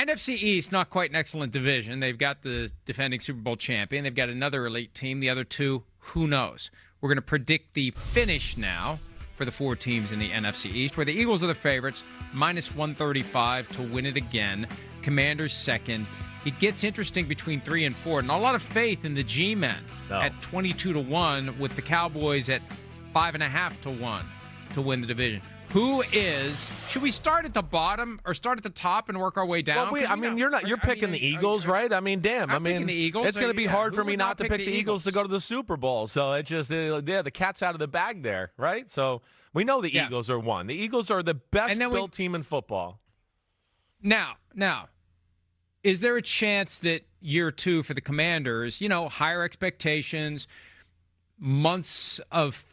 NFC East, not quite an excellent division. They've got the defending Super Bowl champion. They've got another elite team. The other two, who knows? We're going to predict the finish now for the 4 teams in the NFC East, where the Eagles are the favorites, minus 135 to win it again. Commanders second. It gets interesting between 3 and 4. And a lot of faith in the G-men at 22-1 with the Cowboys at 5.5-1 to win the division. Should we start at the bottom or start at the top and work our way down? Well, you're picking the Eagles, right? I mean, damn. I'm picking the Eagles. It's going to be hard for me not to pick the Eagles to go to the Super Bowl. So it's just, the cat's out of the bag there, right? So we know the Eagles are one. The Eagles are the best built team in football. Now, is there a chance that year 2 for the Commanders, higher expectations, months of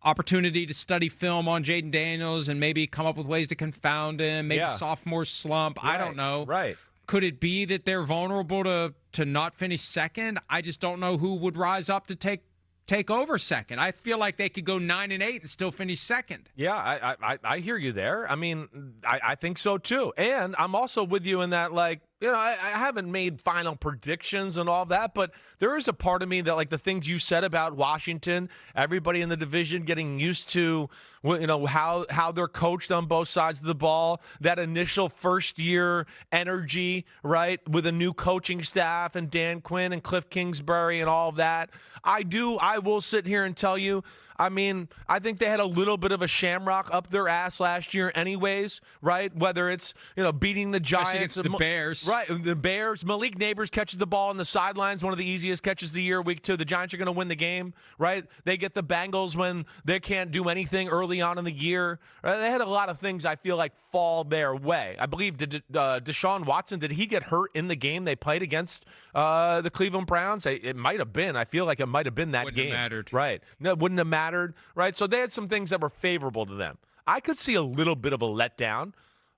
opportunity to study film on Jaden Daniels and maybe come up with ways to confound him, maybe sophomore slump, I don't know. Right. Could it be that they're vulnerable to not finish second? I just don't know who would rise up to take over second. I feel like they could go 9-8 and still finish second. Yeah, I hear you there. I mean, I think so too. And I'm also with you in that, I haven't made final predictions and all that, but there is a part of me that, the things you said about Washington, everybody in the division getting used to, how they're coached on both sides of the ball, that initial first-year energy, right, with a new coaching staff and Dan Quinn and Cliff Kingsbury and all of that. I will sit here and tell you, I mean, I think they had a little bit of a shamrock up their ass last year anyways, right? Whether it's, beating the Giants. Against the Bears. Right, the Bears. Malik Neighbors catches the ball on the sidelines, one of the easiest catches of the year, week 2. The Giants are going to win the game, right? They get the Bengals when they can't do anything early on in the year. Right? They had a lot of things, I feel like, fall their way. I believe Deshaun Watson, did he get hurt in the game they played against the Cleveland Browns? It might have been. I feel like it might have been that wouldn't game. Have mattered. Right. No, it wouldn't have mattered, right? So they had some things that were favorable to them. I could see a little bit of a letdown,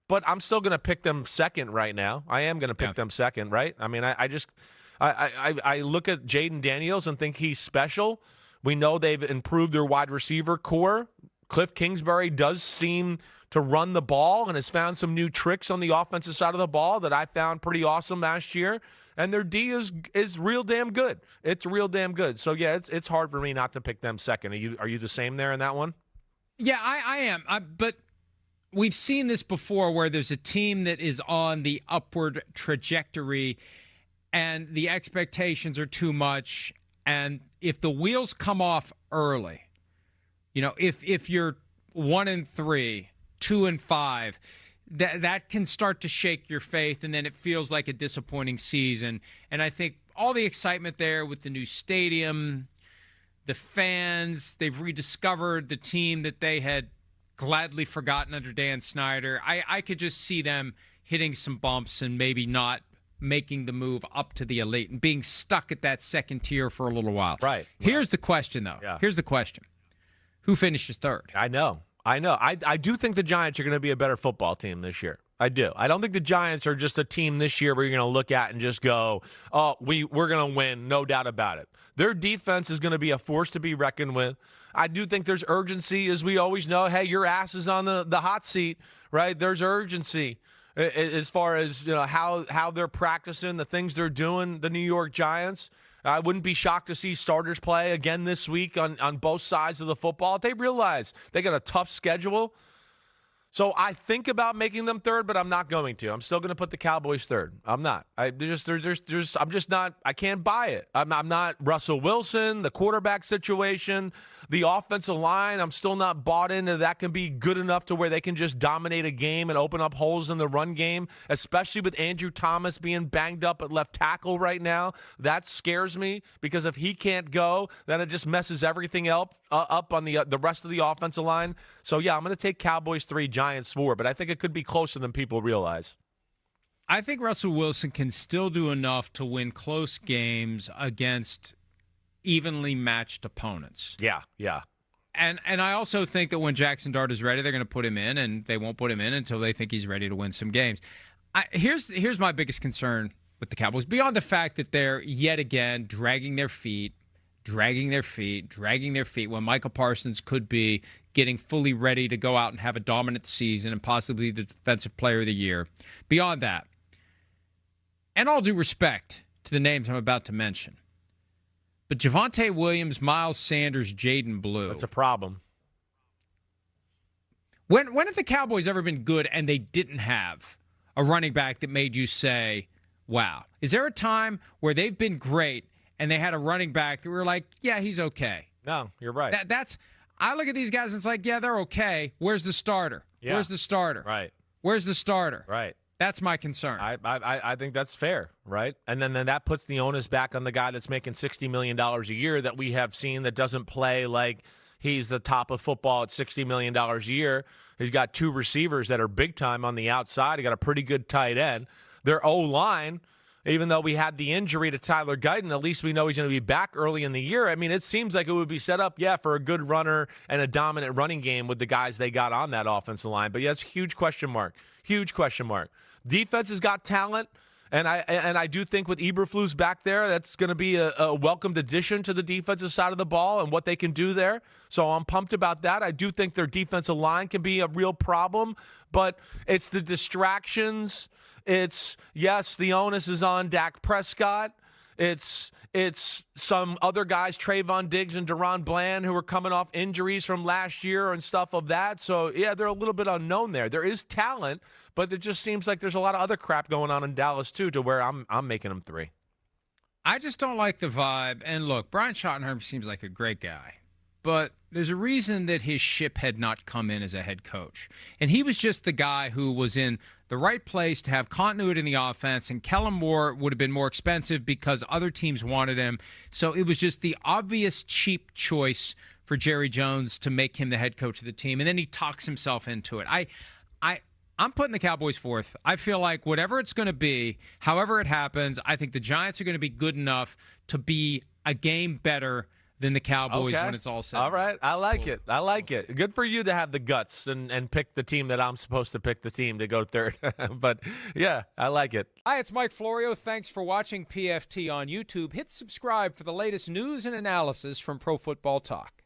but I'm still going to pick them second right now. I am going to pick them second, right? I mean, I look at Jaden Daniels and think he's special. We know they've improved their wide receiver core. Cliff Kingsbury does seem to run the ball and has found some new tricks on the offensive side of the ball that I found pretty awesome last year. And their D is real damn good. It's real damn good. So, yeah, it's hard for me not to pick them second. Are you the same there in that one? Yeah, I am. But we've seen this before where there's a team that is on the upward trajectory and the expectations are too much. And if the wheels come off early, if you're 1-3, 2-5, that can start to shake your faith, and then it feels like a disappointing season. And I think all the excitement there with the new stadium, the fans, they've rediscovered the team that they had gladly forgotten under Dan Snyder. I could just see them hitting some bumps and maybe not making the move up to the elite and being stuck at that second tier for a little while. Right. Here's the question, though. Yeah. Here's the question. Who finishes third? I know. I do think the Giants are going to be a better football team this year. I do. I don't think the Giants are just a team this year where you're going to look at and just go, oh, we're going to win, no doubt about it. Their defense is going to be a force to be reckoned with. I do think there's urgency, as we always know. Hey, your ass is on the hot seat, right? There's urgency as far as how they're practicing, the things they're doing, the New York Giants. I wouldn't be shocked to see starters play again this week on both sides of the football. They realize they got a tough schedule. So I think about making them third, but I'm not going to. I'm still going to put the Cowboys third. I'm not. I'm just not. I can't buy it. I'm not Russell Wilson, the quarterback situation, the offensive line. I'm still not bought into that can be good enough to where they can just dominate a game and open up holes in the run game, especially with Andrew Thomas being banged up at left tackle right now. That scares me because if he can't go, then it just messes everything up on the rest of the offensive line. So, yeah, I'm going to take Cowboys 3, Giants 4, but I think it could be closer than people realize. I think Russell Wilson can still do enough to win close games against evenly matched opponents. Yeah. And I also think that when Jackson Dart is ready, they're going to put him in, and they won't put him in until they think he's ready to win some games. Here's my biggest concern with the Cowboys, beyond the fact that they're yet again dragging their feet when Michael Parsons could be getting fully ready to go out and have a dominant season and possibly the defensive player of the year. Beyond that, and all due respect to the names I'm about to mention, but Javonte Williams, Miles Sanders, Jaden Blue. That's a problem. When have the Cowboys ever been good and they didn't have a running back that made you say, wow? Is there a time where they've been great and they had a running back that we were like, yeah, he's okay? No, you're right. I look at these guys and it's like, yeah, they're okay. Where's the starter? Yeah. Where's the starter? Right. Where's the starter? Right. That's my concern. I think that's fair, right? And then that puts the onus back on the guy that's making $60 million a year that we have seen that doesn't play like he's the top of football at $60 million a year. He's got 2 receivers that are big time on the outside. He got a pretty good tight end. Their O-line, even though we had the injury to Tyler Guyton, at least we know he's going to be back early in the year. I mean, it seems like it would be set up, for a good runner and a dominant running game with the guys they got on that offensive line. But, it's a huge question mark. Huge question mark. Defense has got talent, and I do think with Eberflus back there, that's going to be a welcomed addition to the defensive side of the ball and what they can do there. So I'm pumped about that. I do think their defensive line can be a real problem, but it's the distractions. It's, yes, the onus is on Dak Prescott. It's some other guys, Trayvon Diggs and Deron Bland, who are coming off injuries from last year and stuff of that. So, they're a little bit unknown there. There is talent, but it just seems like there's a lot of other crap going on in Dallas, too, to where I'm making them 3. I just don't like the vibe. And look, Brian Schottenheimer seems like a great guy, but there's a reason that his ship had not come in as a head coach. And he was just the guy who was in the right place to have continuity in the offense, and Kellen Moore would have been more expensive because other teams wanted him. So it was just the obvious cheap choice for Jerry Jones to make him the head coach of the team, and then he talks himself into it. I'm putting the Cowboys 4th. I feel like whatever it's going to be, however it happens, I think the Giants are going to be good enough to be a game better than the Cowboys when it's all said. All right. I like it. I like it. Good for you to have the guts and pick the team that I'm supposed to pick the team to go 3rd. But, I like it. Hi, it's Mike Florio. Thanks for watching PFT on YouTube. Hit subscribe for the latest news and analysis from Pro Football Talk.